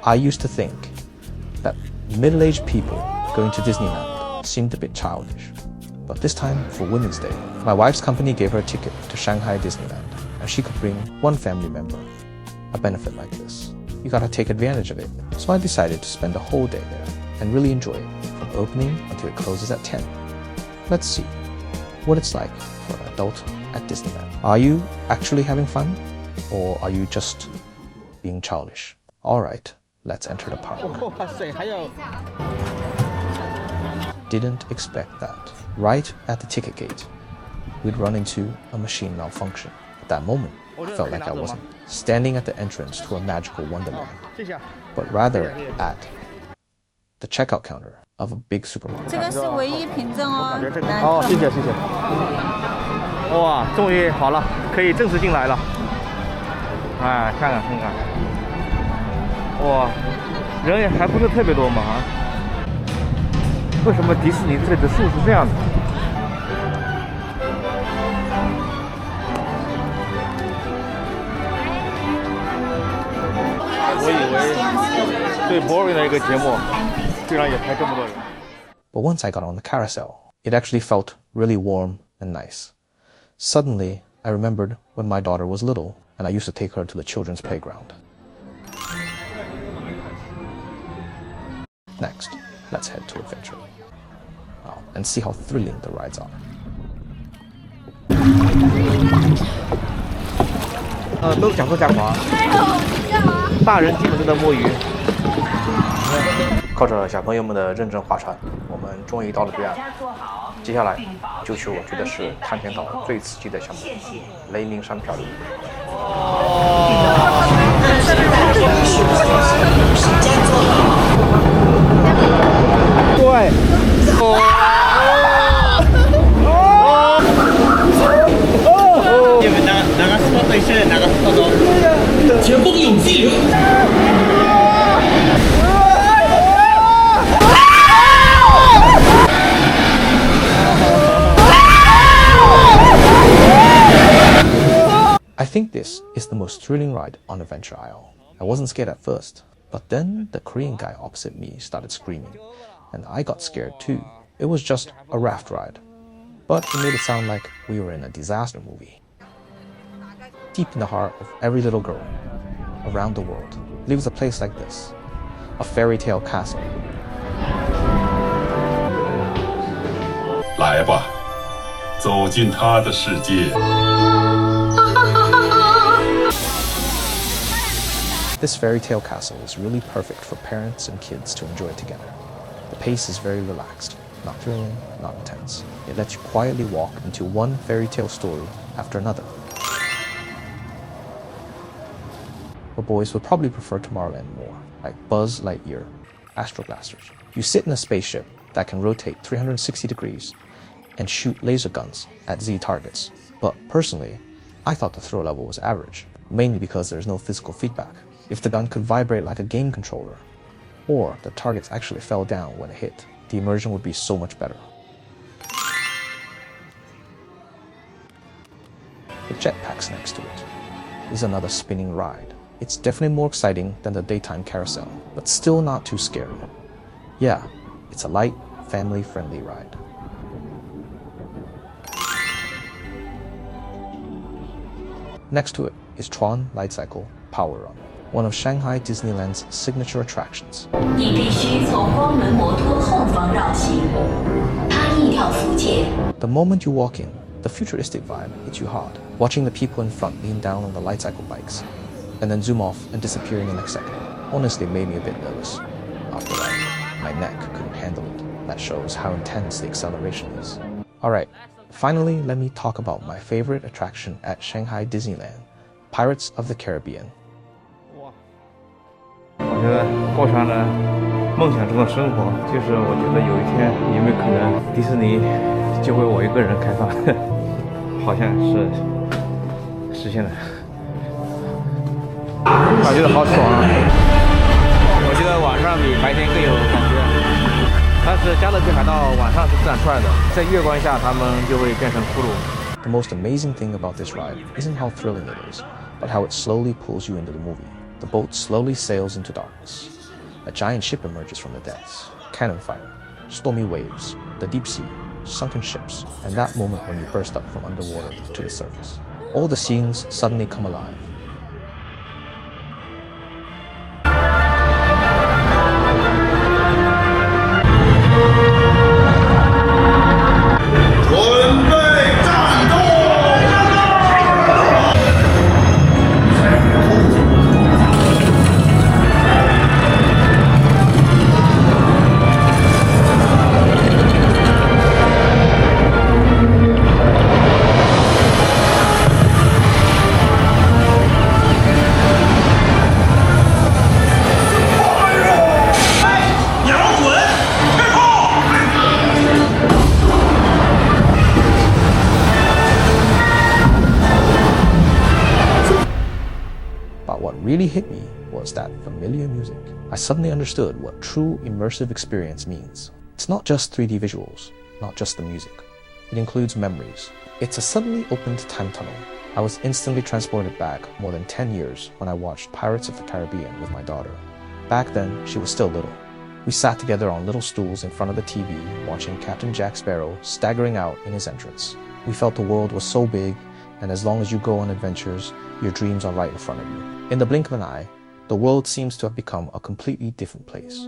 I used to think that middle-aged people going to Disneyland seemed a bit childish. But this time, for Women's Day, my wife's company gave her a ticket to Shanghai Disneyland, and she could bring one family member. A benefit like this, you gotta take advantage of it. So I decided to spend a whole day there and really enjoy it, from opening until it closes at 10. Let's see what it's like for an adult at Disneyland. Are you actually having fun? Or are you just being childish? Alright, let's enter the park. Didn't expect that. Right at the ticket gate, we'd run into a machine malfunction. At that moment, I felt like I wasn't standing at the entrance to a magical wonderland, but rather at the checkout counter of a big supermarket. 这个是唯一凭证哦。哦，谢谢谢谢。哇，终于好了，可以正式进来了。哎，看看看看。哇，人也还不是特别多嘛啊。为什么迪士尼这里的树是这样的？我以为最 boring 的一个节目，居然也排这么多人。But once I got on the carousel, it actually felt really warm and nice. Suddenly, I remembered when my daughter was little, and I used to take her to the children's playground. Next, let's head to Adventure and see how thrilling the rides are. 都讲说讲话。大人基本都在摸鱼。靠着小朋友们的认真划船，我们终于到了对岸。接下来就去我觉得是探险岛最刺激的项目——雷鸣山漂流。对。你们哪个速度最是哪个速度？前锋永激流。I think this is the most thrilling ride on Adventure Isle. I wasn't scared at first, but then the Korean guy opposite me started screaming, and I got scared too. It was just a raft ride, but it made it sound like we were in a disaster movie. Deep in the heart of every little girl around the world lives a place like this, a fairy tale castle. 来吧，走进他的世界。 This fairy tale castle is really perfect for parents and kids to enjoy together. The pace is very relaxed, not thrilling, not intense. It lets you quietly walk into one fairy tale story after another. But boys would probably prefer Tomorrowland more, like Buzz Lightyear, Astro Blasters. You sit in a spaceship that can rotate 360 degrees and shoot laser guns at Z targets. But personally, I thought the thrill level was average, mainly because there's no physical feedback. If the gun could vibrate like a game controller, or the targets actually fell down when it hit, the immersion would be so much better. The jetpacks next to it is another spinning ride. It's definitely more exciting than the daytime carousel, but still not too scary. Yeah, it's a light, family-friendly ride. Next to it is Tron Light Cycle Power Run, one of Shanghai Disneyland's signature attractions. The moment you walk in, the futuristic vibe hits you hard. Watching the people in front lean down on the light cycle bikes, and then zoom off and disappear in the next second, honestly made me a bit nervous. After that, my neck couldn't handle it. That shows how intense the acceleration is. Alright, finally let me talk about my favorite attraction at Shanghai Disneyland, Pirates of the Caribbean. 我觉得过上了梦想中的生活，就是我觉得有一天有没有可能迪士尼就为我一个人开放，好像是实现了。我觉得好爽啊！我觉得晚上比白天更有感觉。但是加勒比海盗晚上是自然出来的，在月光下它们就会变成骷髅。The most amazing thing about this ride isn't how thrilling it is, but how it slowly pulls you into the movie. The boat slowly sails into darkness. A giant ship emerges from the depths. Cannon fire, stormy waves, the deep sea, sunken ships, and that moment when you burst up from underwater to the surface. All the scenes suddenly come alive. But what really hit me was that familiar music. I suddenly understood what true immersive experience means. It's not just 3D visuals, not just the music. It includes memories. It's a suddenly opened time tunnel. I was instantly transported back more than 10 years when I watched Pirates of the Caribbean with my daughter. Back then, she was still little. We sat together on little stools in front of the TV, watching Captain Jack Sparrow staggering out in his entrance. We felt the world was so big, and as long as you go on adventures, your dreams are right in front of you. In the blink of an eye, the world seems to have become a completely different place.